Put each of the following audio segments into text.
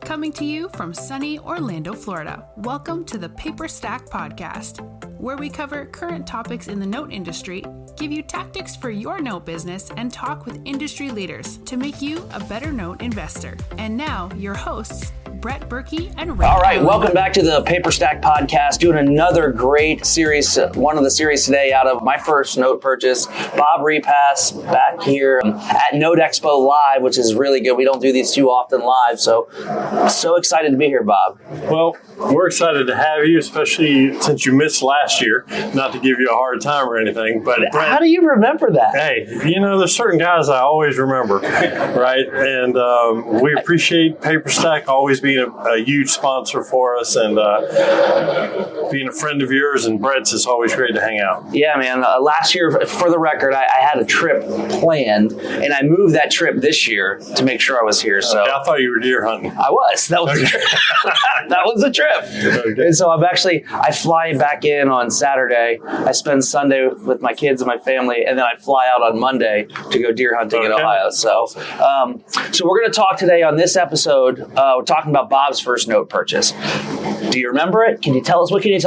Coming to you from sunny Orlando, Florida. Welcome to the Paperstac podcast, where we cover current topics in the note industry, give you tactics for your note business, and talk with industry leaders to make you a better note investor. And now, your hosts, Brett Berkey and Rick. All right, welcome back to the Paperstac podcast. Doing another great series, one of the series today out of my first note purchase. Bob Repass back here at Note Expo Live, which is really good. We don't do these too often live, so excited to be here, Bob. Well, we're excited to have you, especially since you missed last year. Not to give you a hard time or anything, but Brent, how do you remember that? Hey, you know, there's certain guys I always remember, right? And we appreciate Paperstac always being a huge sponsor for us, and being a friend of yours and Brett's is always great to hang out. Yeah, man. Last year, for the record, I had a trip planned, and I moved that trip this year to make sure I was here. So I thought you were deer hunting. I was. That was the trip. That was the trip. Okay. And so I fly back in on Saturday. I spend Sunday with my kids and my family, and then I fly out on Monday to go deer hunting in Ohio. So we're going to talk today on this episode. We're talking about Bob's first note purchase. Do you remember it? What can you tell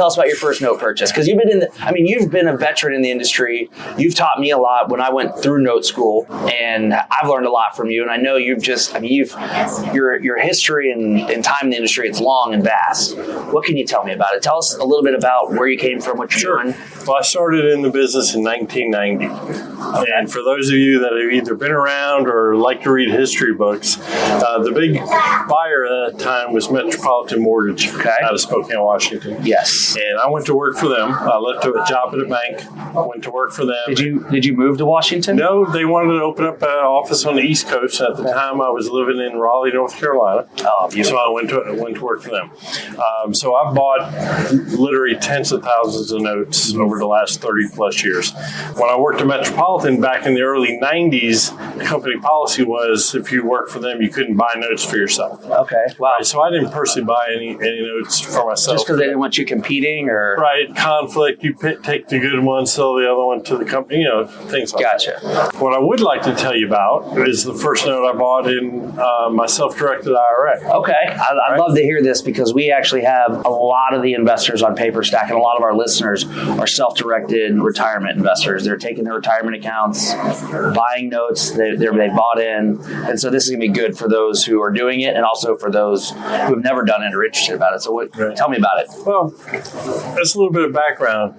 us about your first note purchase? Because you've been a veteran in the industry. You've taught me a lot when I went through note school, and I've learned a lot from you. And I know your history and time in the industry, it's long and vast. What can you tell me about it? Tell us a little bit about where you came from, what you're doing. Well, I started in the business in 1990. Okay. And for those of you that have either been around or like to read history books, the big buyer at that time was Metropolitan Mortgage out of Spokane, Washington. Yes. And I went to work for them. I left a job at a bank. I went to work for them. Did you move to Washington? No, they wanted to open up an office on the East Coast. At the time, I was living in Raleigh, North Carolina. Oh, beautiful. So I went to work for them. So I've bought literally tens of thousands of notes over the last 30 plus years. When I worked at Metropolitan back in the early 90s, the company policy was if you worked for them, you couldn't buy notes for yourself. Okay. Wow. Right, so I didn't personally buy any notes for myself. Just because they didn't want you competing, or? Right. Conflict. You take the good one, sell the other one to the company, things like that. Gotcha. What I would like to tell you about is the first note I bought in my self-directed IRA. Okay. I'd love to hear this because we actually have a lot of the investors on Paperstac, and a lot of our listeners are self-directed retirement investors. They're taking their retirement accounts, buying notes they bought in. And so this is going to be good for those who are doing it and also for those who have never done it or interested about it. So tell me about it. Well, that's a little bit of background.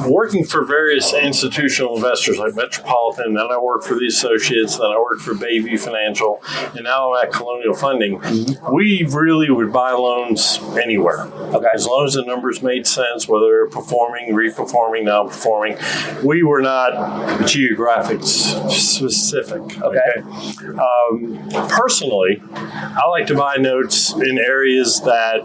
Working for various institutional investors like Metropolitan, then I worked for the Associates, then I worked for Bayview Financial, and now I'm at Colonial Funding. Mm-hmm. We really would buy loans anywhere. Okay. As long as the numbers made sense, whether they're performing, reperforming, non-performing. We were not geographic specific. Okay. Personally, I like to buy notes in areas that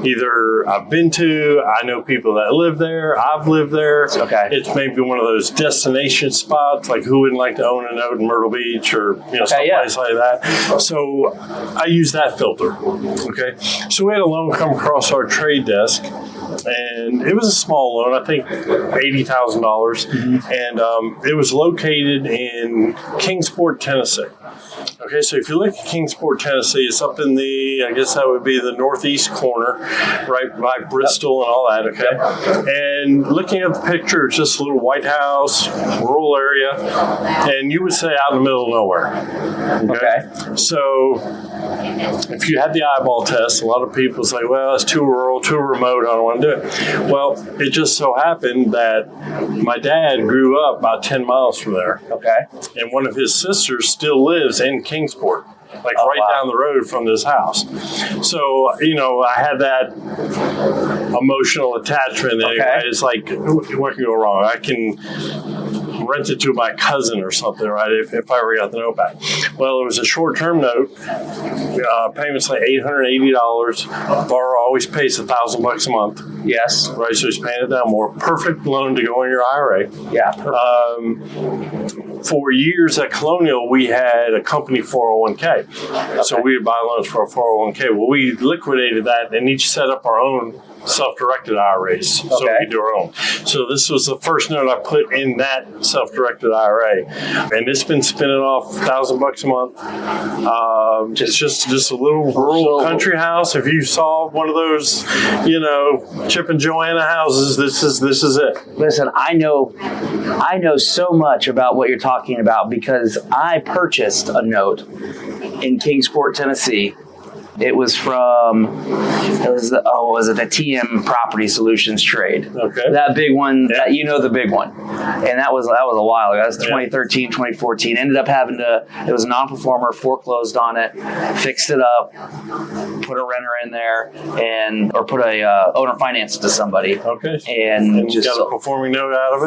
either I've been to, I know people that live there, I've lived there. Okay. It's maybe one of those destination spots, like who wouldn't like to own a note in Myrtle Beach or someplace like that. So I use that filter. Okay. So we had a loan come across our trade desk, and it was a small loan, I think $80,000, and it was located in Kingsport, Tennessee. Okay, so if you look at Kingsport, Tennessee, it's up in I guess that would be the northeast corner, right by Bristol and all that, okay? And looking at the picture, it's just a little white house, rural area, and you would say out in the middle of nowhere. Okay. So if you had the eyeball test, a lot of people say, well, it's too rural, too remote, I don't want to do it. Well, it just so happened that my dad grew up about 10 miles from there. Okay. And one of his sisters still lives in Kingsport, down the road from this house. So, I had that emotional attachment. Okay. It's like, what can go wrong? I can rent it to my cousin or something, right, if I ever got the note back. Well, it was a short-term note. Payments like $880. Borrower always pays $1,000 a month. Yes. Right, so he's paying it down more. Perfect loan to go in your IRA. Yeah. for years at Colonial, we had a company 401k. Okay. So we would buy loans for our 401k. Well, we liquidated that and each set up our own self-directed IRAs, so we could do our own. So this was the first note I put in that self-directed IRA, and it's been spinning off $1,000 a month. It's just a little rural country house. If you saw one of those, Chip and Joanna houses, this is it. Listen, I know so much about what you're talking about because I purchased a note in Kingsport, Tennessee. It was the TM Property Solutions trade. Okay. That big one, the big one. And that was a while ago. That was 2013, 2014. Ended up it was a non-performer, foreclosed on it, fixed it up, put a renter in there, or put a owner finance to somebody. Okay. And just got a performing note out of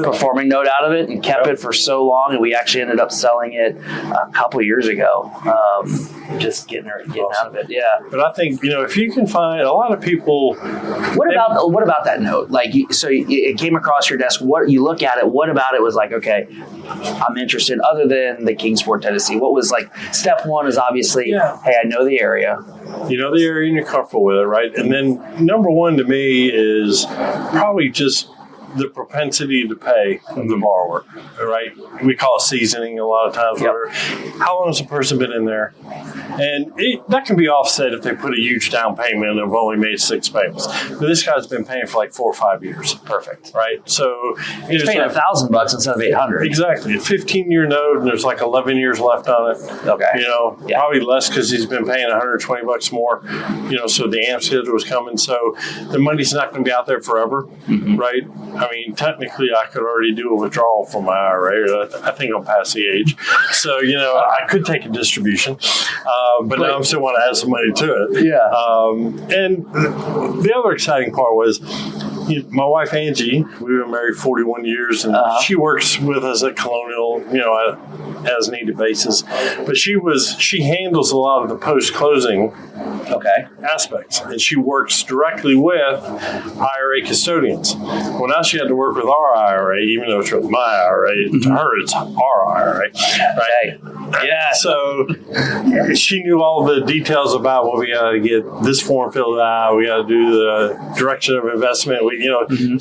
it. And kept it for so long. And we actually ended up selling it a couple years ago. Just getting out of it. Yeah. But I think, if you can find a lot of people. What about that note? Like, so it came across your desk. What you look at it? What about it was like, okay, I'm interested. Other than the Kingsport, Tennessee, what was like step one is obviously, hey, I know the area. You know the area and you're comfortable with it, right? And then number one to me is probably just the propensity to pay of the borrower, right? We call it seasoning a lot of times. Yep. How long has a person been in there? And that can be offset if they put a huge down payment and have only made 6 payments. But this guy's been paying for like 4 or 5 years. Perfect. Right? So he's paying $1,000 instead of $800. Exactly. A 15-year note, and there's like 11 years left on it. Okay. Probably less because he's been paying $120 more. So the AMP schedule was coming. So the money's not going to be out there forever, right? I mean, technically, I could already do a withdrawal from my IRA. I think I'm past the age. So, I could take a distribution. But now I still want to add some money to it. Yeah. And the other exciting part was my wife, Angie, we've been married 41 years, and she works with us at Colonial, as needed basis. But she handles a lot of the post-closing aspects, and she works directly with IRA custodians. Well, now she had to work with our IRA, even though it's with my IRA. To her, it's our IRA, right? Yeah. So she knew all the details about what we got to get this form filled out. We got to do the direction of investment.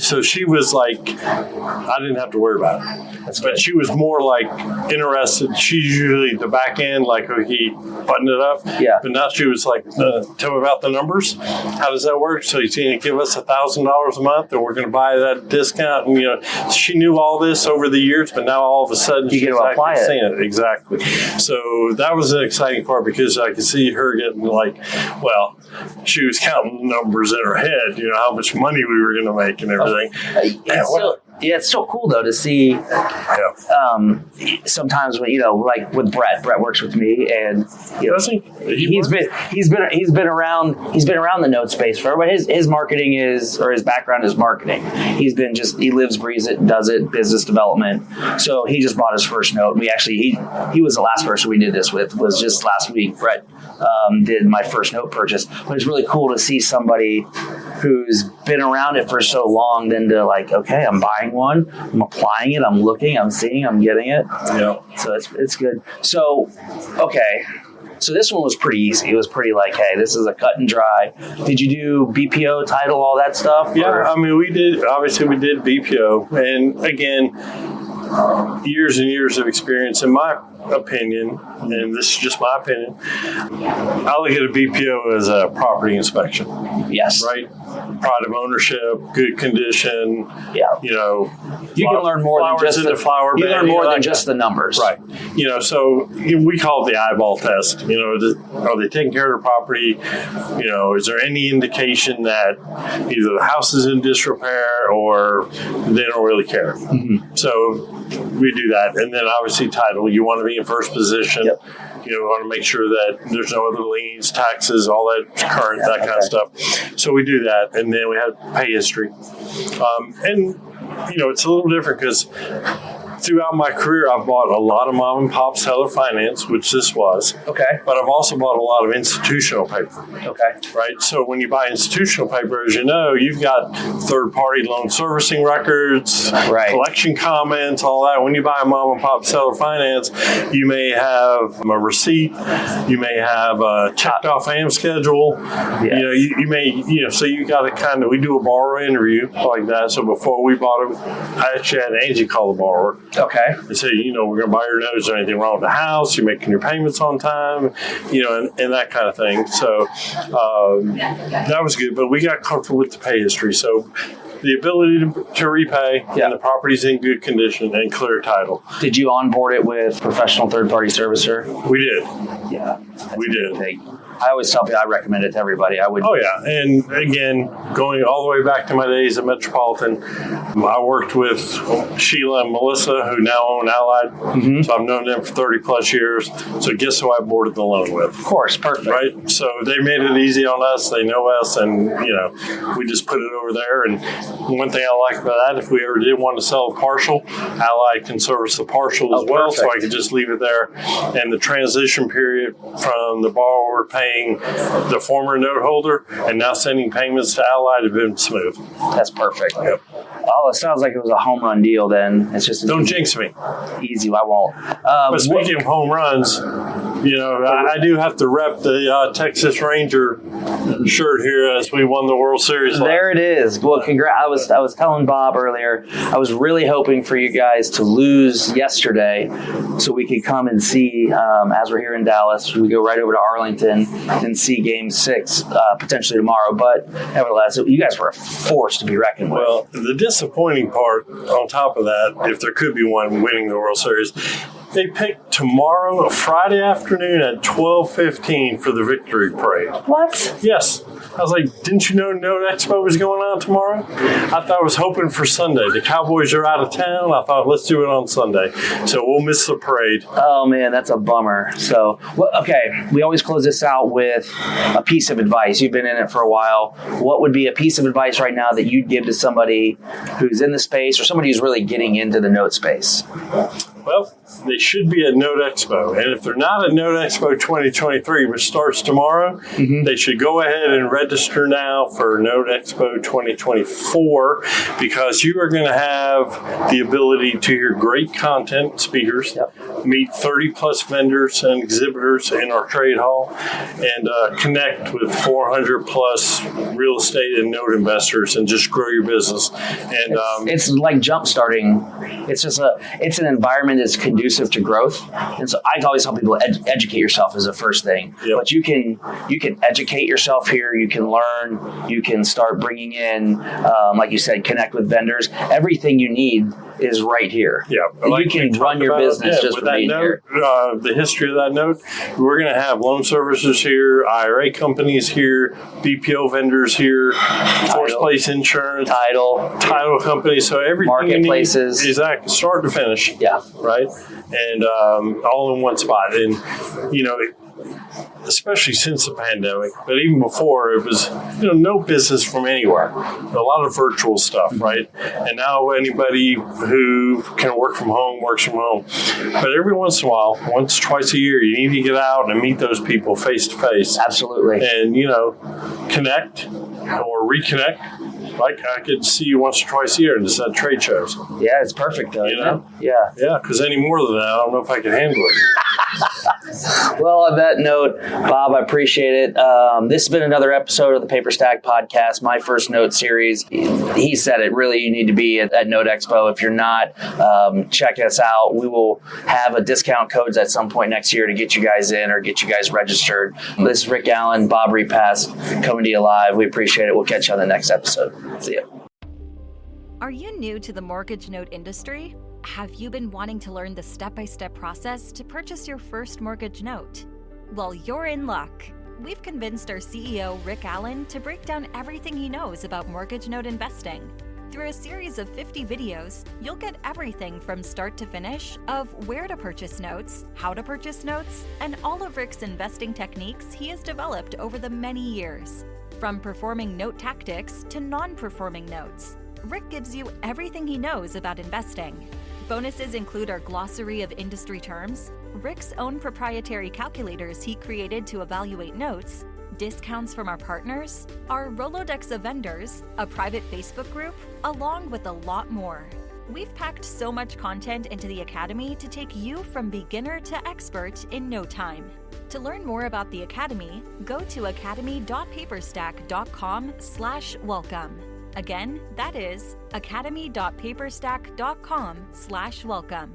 So she was like, I didn't have to worry about it. But she was more like interested. She's usually the back end, like, okay, button it up. Yeah. But now she was like, tell me about the numbers. How does that work? So he's going to give us $1,000 a month, and we're going to buy that discount. And, she knew all this over the years, but now all of a sudden she's apply saying it. Exactly. So that was an exciting part because I could see her getting she was counting numbers in her head, how much money we were going to make and everything. It's so cool though to see. Sometimes when like with Brett works with me, and he's been around the note space forever. His marketing his background is marketing. He lives, breathes it, does it, business development. So he just bought his first note. We actually he was the last person we did this with. Was just last week. Brett did my first note purchase, but it's really cool to see somebody who's been around it for so long, then to like, okay, I'm buying one, I'm applying it, I'm looking, I'm seeing, I'm getting it. Yeah. So it's good. So, okay. So this one was pretty easy. It was pretty like, hey, this is a cut and dry. Did you do BPO, title, all that stuff? Yeah, I mean, we did BPO. And again, years and years of experience. In my opinion, and this is just my opinion, I look at a BPO as a property inspection. Yes. Right? Pride of ownership, good condition. Yeah. You can learn more than just the flower bed. You learn more than just the numbers. Right. So we call it the eyeball test. Are they taking care of the property? Is there any indication that either the house is in disrepair or they don't really care? Mm-hmm. So we do that. And then obviously title, you want to be in first position. Yep. We want to make sure that there's no other liens, taxes, all that current, that kind of stuff. So we do that. And then we have pay history. And it's a little different because throughout my career, I've bought a lot of mom and pop seller finance, which this was. Okay. But I've also bought a lot of institutional paper. Okay. Right. So when you buy institutional paper, as you know, you've got third-party loan servicing records, collection comments, all that. When you buy a mom and pop seller finance, you may have a receipt, you may have a checked off AM schedule. Yes. You may, so you got to we do a borrower interview like that. So before we bought it, I actually had Angie call the borrower. Okay. They say, we're going to buy your note. Is there anything wrong with the house? You're making your payments on time, and that kind of thing. So that was good. But we got comfortable with the pay history. So the ability to repay, and the property's in good condition and clear title. Did you onboard it with professional third-party servicer? We did. Yeah. We did. I always tell people I recommend it to everybody. I would. Oh, yeah. And again, going all the way back to my days at Metropolitan, I worked with Sheila and Melissa, who now own Allied. Mm-hmm. So I've known them for 30 plus years. So guess who I boarded the loan with? Of course. Perfect. Right? So they made it easy on us. They know us. And, we just put it over there. And one thing I like about that, if we ever did want to sell a partial, Allied can service the partial as well. Perfect. So I could just leave it there. And the transition period from the borrower paying the former note holder and now sending payments to Allied have been smooth. That's perfect. Yep. Oh, it sounds like it was a home run deal then. It's just don't jinx me. Easy, I won't. But speaking of home runs, I do have to rep the Texas Ranger shirt here as we won the World Series. There it is. Well, congrats. I was telling Bob earlier, I was really hoping for you guys to lose yesterday so we could come and see, as we're here in Dallas, we go right over to Arlington and see Game 6 potentially tomorrow. But nevertheless, you guys were a force to be reckoned with. Well, the disappointing part on top of that, if there could be one winning the World Series, they picked tomorrow, Friday afternoon at 12:15 for the victory parade. What? Yes. I was like, didn't you know Note Expo was going on tomorrow? I thought I was hoping for Sunday. The Cowboys are out of town. I thought, let's do it on Sunday. So we'll miss the parade. Oh, man, that's a bummer. So, okay, we always close this out with a piece of advice. You've been in it for a while. What would be a piece of advice right now that you'd give to somebody who's in the space or somebody who's really getting into the note space? Well, they should be at Note Expo. And if they're not at Note Expo 2023, which starts tomorrow, they should go ahead and register now for Note Expo 2024 because you are going to have the ability to hear great content speakers, meet 30 plus vendors and exhibitors in our trade hall, and connect with 400 plus real estate and note investors and just grow your business. And it's like jump starting. It's just it's an environment that's conducive to growth. And so I always tell people educate yourself is the first thing. Yep. But you can educate yourself here. You can learn. You can start bringing in, like you said, connect with vendors. Everything you need is right here. Yeah, like you can run your business just from being here. The history of that note, we're going to have loan servicers here, IRA companies here, BPO vendors here, forced place insurance, title companies. So everything marketplaces, exactly, start to finish. Yeah, right, and all in one spot. And especially since the pandemic, but even before, it was no business from anywhere. A lot of virtual stuff, right? And now anybody who can work from home works from home. But every once in a while, once, twice a year, you need to get out and meet those people face to face. Absolutely. And connect or reconnect. Like I could see you once or twice a year and just at trade shows. Yeah, it's perfect though. Yeah, because any more than that, I don't know if I can handle it. Well, on that note, Bob, I appreciate it. This has been another episode of the Paperstac podcast, my first note series. He said it, really, you need to be at Note Expo. If you're not, check us out. We will have a discount codes at some point next year to get you guys in or get you guys registered. This is Rick Allen, Bob Repass, coming to you live. We appreciate it. We'll catch you on the next episode. See ya. Are you new to the mortgage note industry? Have you been wanting to learn the step-by-step process to purchase your first mortgage note? Well, you're in luck. We've convinced our CEO, Rick Allen, to break down everything he knows about mortgage note investing. Through a series of 50 videos, you'll get everything from start to finish of where to purchase notes, how to purchase notes, and all of Rick's investing techniques he has developed over the many years. From performing note tactics to non-performing notes, Rick gives you everything he knows about investing. Bonuses include our glossary of industry terms, Rick's own proprietary calculators he created to evaluate notes, discounts from our partners, our Rolodex of vendors, a private Facebook group, along with a lot more. We've packed so much content into the Academy to take you from beginner to expert in no time. To learn more about the Academy, go to academy.paperstac.com/welcome. Again, that is academy.paperstac.com/welcome.